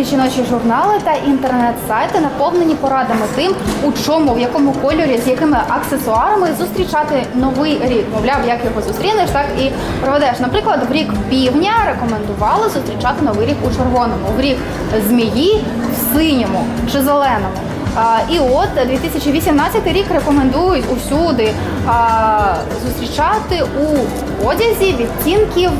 жіночі журнали та інтернет-сайти наповнені порадами тим, у чому, в якому кольорі, з якими аксесуарами зустрічати новий рік. Мовляв, як його зустрінеш, так і проведеш. Наприклад, в рік півня рекомендували зустрічати новий рік у червоному, в рік змії в синьому чи зеленому. І от 2018 рік рекомендують усюди зустрічати у одязі відтінків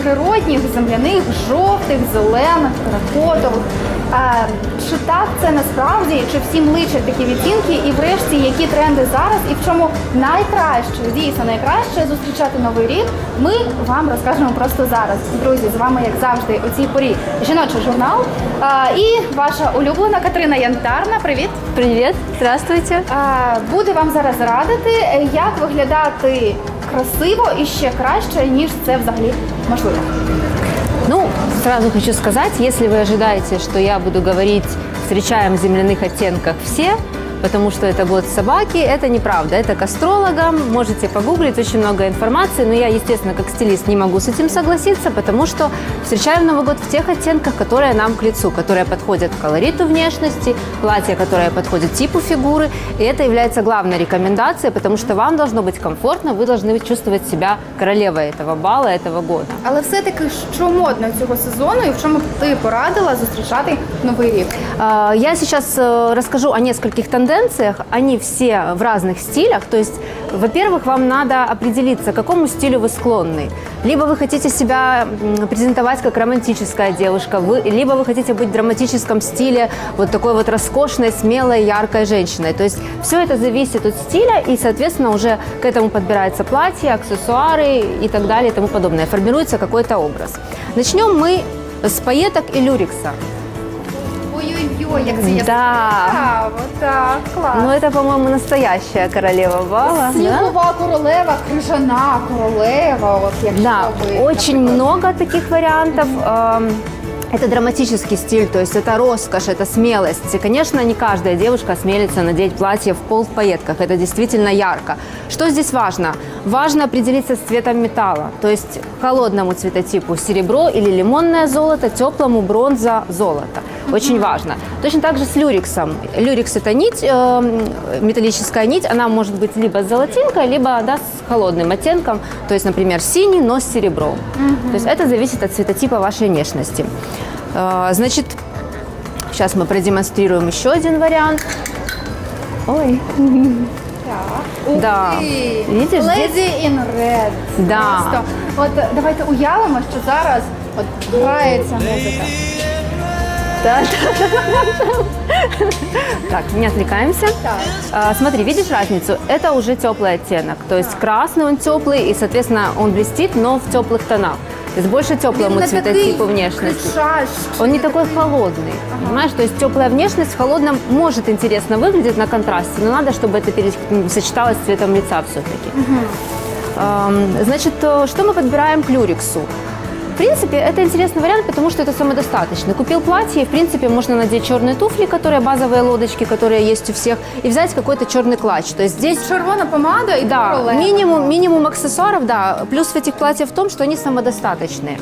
природних, земляних, жовтих, зелених, теракотових. Чи так це насправді, чи всім личать такі відтінки, і врешті, які тренди зараз, і в чому найкраще, дійсно найкраще зустрічати новий рік, ми вам розкажемо просто зараз. Друзі, з вами, як завжди, у цій порі жіночий журнал і ваша улюблена Катерина Янтарна. Привіт! Привіт, здравствуйте. Буду вам зараз радити, як виглядати красиво і ще краще, ніж це взагалі можливо. Ну, сразу хочу сказать, если вы ожидаете, что я буду говорить «встречаем в земляных оттенках все», потому что это год собаки, это неправда. Это к астрологам, можете погуглить, очень много информации, но я, естественно, как стилист не могу с этим согласиться, потому что встречаем Новый год в тех оттенках, которые нам к лицу, которые подходят к колориту внешности, платья, которые подходят типу фигуры, и это является главной рекомендацией, потому что вам должно быть комфортно, вы должны чувствовать себя королевой этого бала, этого года. Але все-таки, що модно цього сезону і в чому б ти порадила зустрічати Новий рік? Я сейчас расскажу о нескольких тенденциях. Они все в разных стилях. То есть, во-первых, вам надо определиться, к какому стилю вы склонны. Либо вы хотите себя презентовать как романтическая девушка, либо вы хотите быть в драматическом стиле, вот такой вот роскошной, смелой, яркой женщиной. То есть все это зависит от стиля, и, соответственно, уже к этому подбирается платье, аксессуары и так далее и тому подобное. Формируется какой-то образ. Начнем мы с пайеток и люрекса. Ой-ой-ой, як це Да. Вот так, клас. Ну, это, по-моему, настоящая королева бала. Снігова королева, крижана королева, от якщо Да, ви, очень наприклад. много таких вариантов. Это драматический стиль, то есть это роскошь, это смелость. И, конечно, не каждая девушка осмелится надеть платье в пол в пайетках. Это действительно ярко. Что здесь важно? Важно определиться с цветом металла. То есть холодному цветотипу серебро или лимонное золото, теплому бронза, золото. Очень важно. Точно так же с люрексом. Люрекс – это нить, металлическая нить. Она может быть либо с золотинкой, либо с холодным оттенком. То есть, например, синий, но с серебром. То есть это зависит от цветотипа вашей внешности. Значит, сейчас мы продемонстрируем еще один вариант. Ой. Ух Да. ти! Видиш, Lady in Red. Да. Просто. От давайте уявимо, що зараз от грається музика. Так, не отвлекаемся. Смотри, видишь разницу? Это уже теплый оттенок. То есть красный он теплый, и, соответственно, он блестит, но в теплых тонах. То есть больше теплому цветотипу внешности. Он не такой холодный, понимаешь? То есть теплая внешность в холодном может интересно выглядеть на контрасте, но надо, чтобы это сочеталось с цветом лица все-таки. Значит, что мы подбираем к люрексу? В принципе, это интересный вариант, потому что это самодостаточно. Купил платье, и, в принципе, можно надеть черные туфли, которые базовые лодочки, которые есть у всех, и взять какой-то черный клатч. То есть здесь... Червона помада и да, королева. минимум аксессуаров, да. Плюс в этих платьях в том, что они самодостаточные.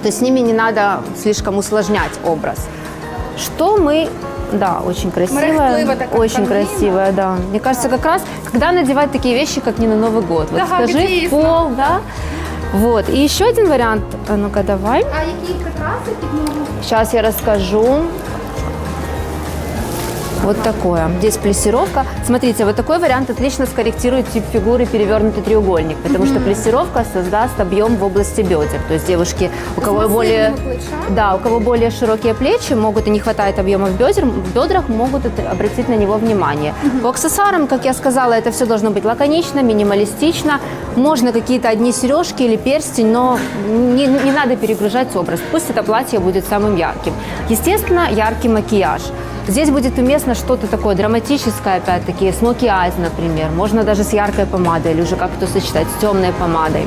То есть с ними не надо слишком усложнять образ. Что мы... Да, очень красивая, очень красивая, да. Мне кажется, как раз, когда надевать такие вещи, как не на Новый год. Вот да, скажи, пол, да. Вот, и еще один вариант, ну-ка давай. А які прикраси під ногу? Сейчас я расскажу. Вот такое. Здесь плессировка. Смотрите, вот такой вариант отлично скорректирует тип фигуры перевернутый треугольник, потому что плессировка создаст объем в области бедер. То есть девушки, у кого более широкие плечи, могут и не хватает объема в бедрах, могут обратить на него внимание. По аксессуарам, как я сказала, это все должно быть лаконично, минималистично. Можно какие-то одни сережки или перстень, но не надо перегружать образ. Пусть это платье будет самым ярким. Естественно, яркий макияж. Здесь будет уместно что-то такое драматическое, опять-таки, смоки айз, например. Можно даже с яркой помадой или уже как-то сочетать с темной помадой.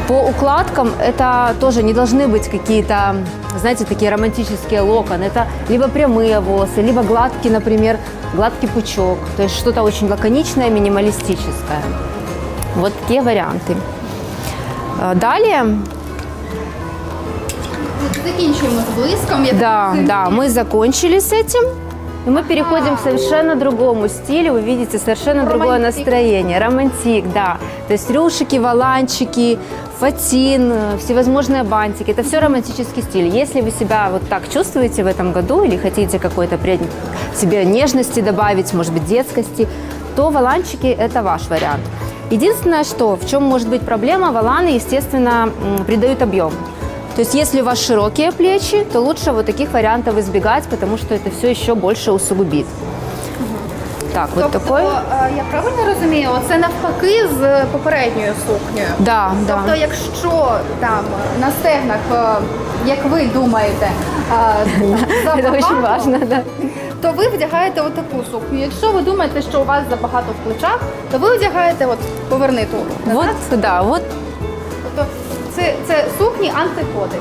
По укладкам это тоже не должны быть какие-то, знаете, такие романтические локоны. Это либо прямые волосы, либо гладкий, например, гладкий пучок. То есть что-то очень лаконичное, минималистическое. Вот такие варианты. Далее Закінчуємо з блиском. Да, мы закончили с этим. И мы переходим к совершенно другому стилю. Вы видите, совершенно другое настроение. Романтик, да. То есть рюшики, воланчики, фатин, всевозможные бантики. Это все романтический стиль. Если вы себя вот так чувствуете в этом году или хотите какой-то себе нежности добавить, может быть, детскости, то воланчики – это ваш вариант. Единственное, что в чем может быть проблема, воланы, естественно, придают объем. То есть если у вас широкие плечи, то лучше вот таких вариантов избегать, потому что это все еще больше усугубит. Так, вот такой. Я правильно розумію, це навпаки з попередньою сукнею? Да, Тобто, да. якщо там на стегнах, як ви думаєте, Это очень забагато, важно, да. то ви вдягаєте отаку сукню. Якщо ви думаєте, що у вас забагато в плечах, то ви вдягаєте, от поверни ту. Вот, да, вот. Тобто це сукні антиподи.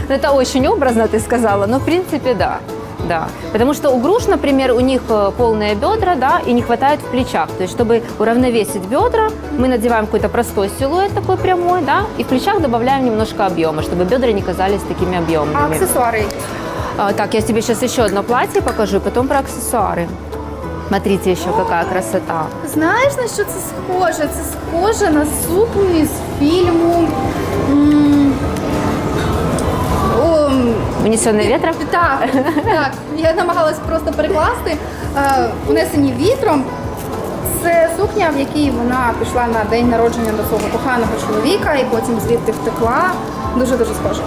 Это очень образно ты сказала, но в принципе да. Да. Потому что у груш, например, у них полные бедра, да, и не хватает в плечах. То есть, чтобы уравновесить бедра, мы надеваем какой-то простой силуэт такой прямой, да, и в плечах добавляем немножко объема, чтобы бедра не казались такими А объемными. аксесуари? Так, я тебе сейчас еще одно платье покажу, и потом про аксессуары. Смотрите еще какая красота. Знаєш, на що це схоже? Це схоже на сукню з фільму. «Унесенные ветром». Так. Я намагалась просто перекласти. «Унесені вітром». Це сукня, в якій вона пішла на день народження до свого коханого чоловіка і потім звідти втекла. Дуже-дуже схоже.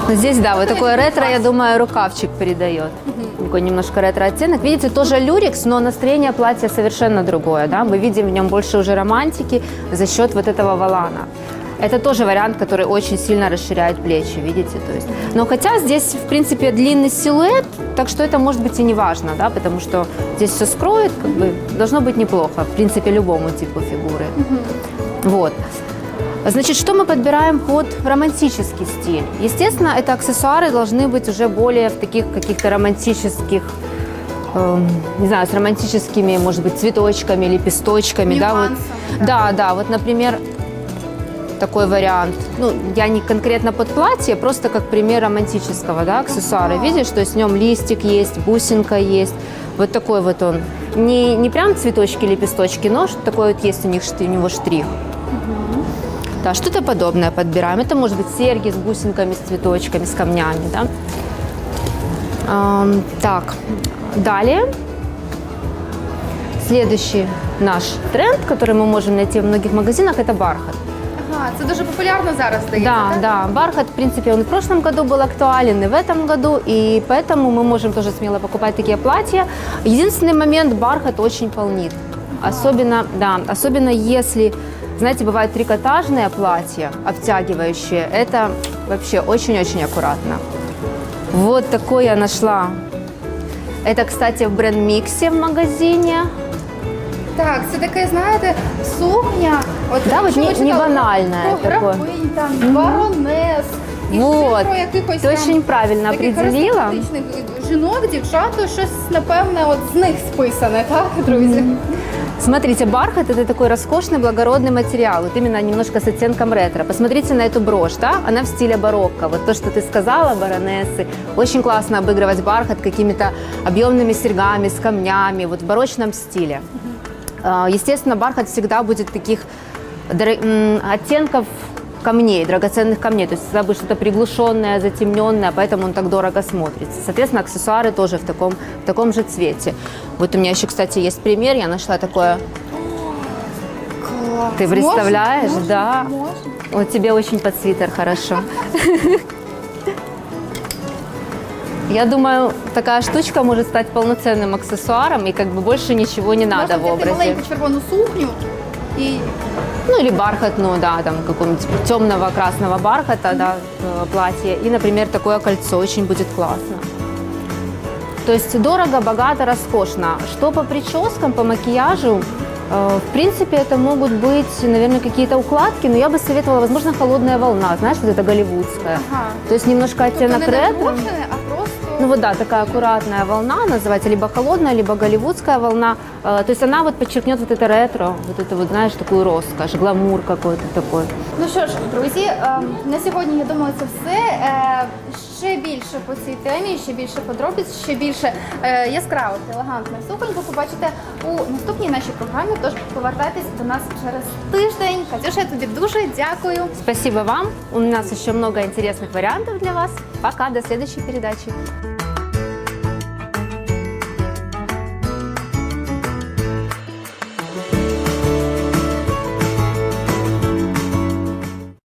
Но здесь, да, вот такое ретро, я думаю, рукавчик передает. Такой немножко ретро-оттенок. Видите, тоже люрекс, но настроение платья совершенно другое. Да? Мы видим в нем больше уже романтики за счет вот этого волана. Это тоже вариант, который очень сильно расширяет плечи, видите? То есть. Но хотя здесь, в принципе, длинный силуэт, так что это может быть и не важно, да? Потому что здесь все скроет, как бы, должно быть неплохо, в принципе, любому типу фигуры. Вот. Значит, что мы подбираем под романтический стиль? Естественно, это аксессуары должны быть уже более в таких каких-то романтических, не знаю, с романтическими, может быть, цветочками, лепесточками. Нюансами, да? Да, вот, например, такой вариант. Ну, я не конкретно под платье, просто как пример романтического, да, аксессуара. Видишь, то есть в нем листик есть, бусинка есть. Вот такой вот он. Не прям цветочки, лепесточки, но такой вот есть у него штрих. Да, что-то подобное подбираем. Это может быть серьги с бусинками, с цветочками, с камнями, да. Так, далее. Следующий наш тренд, который мы можем найти в многих магазинах, это бархат. Ага, це дуже популярно зараз, здається, Да, так? да, бархат, в принципе, он в прошлом году был актуален, и в этом году, и поэтому мы можем тоже смело покупать такие платья. Единственный момент, бархат очень полнит. Особенно если, знаете, бывают трикотажные платья, обтягивающие, это вообще очень-очень аккуратно. Вот такой я нашла. Это, кстати, в бренд-миксе в магазине. Так, це таке, знаєте, сукня. От, Да, от що ви не читали, банальне про таке. графинь, там, баронес. І Вот. ще про якихось Ти там очень правильно таких определила. аристократичних жінок, дівчат, то щось, напевне, от з них списане, так, друзі? Смотрите, бархат – это такой роскошный, благородный материал, вот именно немножко с оттенком ретро. Посмотрите на эту брошь, да? Она в стиле барокко. Вот то, что ты сказала, баронессы. Очень классно обыгрывать бархат какими-то объемными серьгами, с камнями, вот в барочном стиле. Естественно, бархат всегда будет таких оттенков камней, драгоценных камней. То есть всегда будет что-то приглушенное, затемненное, поэтому он так дорого смотрится. Соответственно, аксессуары тоже в таком же цвете. Вот у меня еще, кстати, есть пример. Я нашла такое. Клас. Ты представляешь? Можна? Да. Можна. Вот тебе очень под свитер хорошо. Я думаю, такая штучка может стать полноценным аксессуаром, и как бы больше ничего не надо в Можна взяти образе. маленьку червону сукню і Ну или бархатную, да, там какого-нибудь темного красного бархата, да, платье. И, например, такое кольцо очень будет классно. То есть дорого, богато, роскошно. Что по прическам, по макияжу, в принципе, это могут быть, наверное, какие-то укладки, но я бы советовала, возможно, холодная волна, знаешь, вот это голливудская. Ага. То есть немножко оттенок тобто не ретро. нагружене, а просто Ну вот да, такая аккуратная волна, называется либо холодная, либо голливудская волна. То есть она вот подчеркнет вот это ретро, вот это вот, знаешь, такую роскошь, гламур какой-то такой. Ну що ж, друзі, на сьогодні, я думаю, це все. Ще більше по цій темі, ще більше подробиць, ще більше яскравих, елегантних суконь ви побачите у наступній нашій програмі. Тож повертайтесь до нас через тиждень. Катюша, я тобі дуже дякую. Спасибо вам. У нас еще много интересных вариантов для вас. Пока, до следующей передачи.